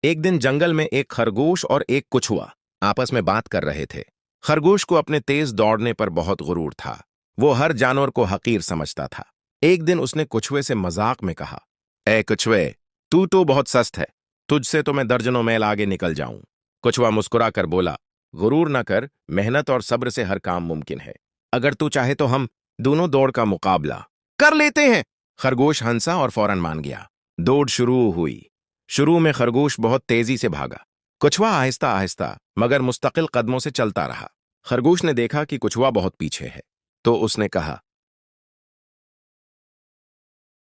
एक दिन जंगल में एक खरगोश और एक कछुआ आपस में बात कर रहे थे। खरगोश को अपने तेज दौड़ने पर बहुत गुरूर था। वो हर जानवर को हकीर समझता था। एक दिन उसने कछुए से मजाक में कहा, ए कछुए, तू तो बहुत सस्त है, तुझसे तो मैं दर्जनों मैल आगे निकल जाऊं। कछुआ मुस्कुरा कर बोला, गुरूर न कर, मेहनत और सब्र से हर काम मुमकिन है। अगर तू चाहे तो हम दोनों दौड़ का मुकाबला कर लेते हैं। खरगोश हंसा और फौरन मान गया। दौड़ शुरू हुई। शुरू में खरगोश बहुत तेजी से भागा। कछुआ आहिस्ता आहिस्ता मगर मुस्तकिल कदमों से चलता रहा। खरगोश ने देखा कि कछुआ बहुत पीछे है, तो उसने कहा,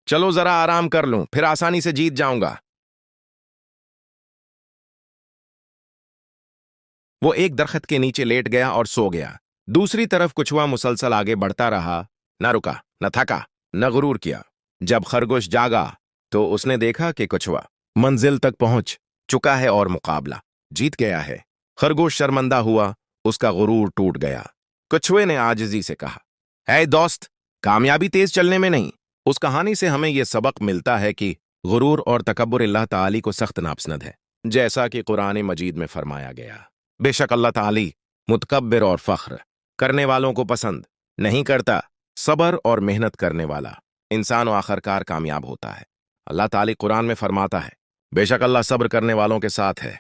चलो जरा आराम कर लूं, फिर आसानी से जीत जाऊंगा। वो एक दरख्त के नीचे लेट गया और सो गया। दूसरी तरफ कछुआ मुसलसल आगे बढ़ता रहा, न रुका, न थका, न गुरूर किया। जब खरगोश जागा तो उसने देखा कि कछुआ मंजिल तक पहुंच चुका है और मुकाबला जीत गया है। खरगोश शर्मिंदा हुआ, उसका गुरूर टूट गया। कछुए ने आजिजी से कहा, है दोस्त, कामयाबी तेज चलने में नहीं। उस कहानी से हमें यह सबक मिलता है कि गुरूर और तकब्बुर अल्लाह ताली को सख्त नापसंद है, जैसा कि कुरान मजीद में फरमाया गया। बेशक अल्लाह ताली मुतकब्बिर और फख्र करने वालों को पसंद नहीं करता। सब्र और मेहनत करने वाला इंसान आखिरकार कामयाब होता है। अल्लाह ताली कुरान में फरमाता है, बेशक अल्लाह सब्र करने वालों के साथ है।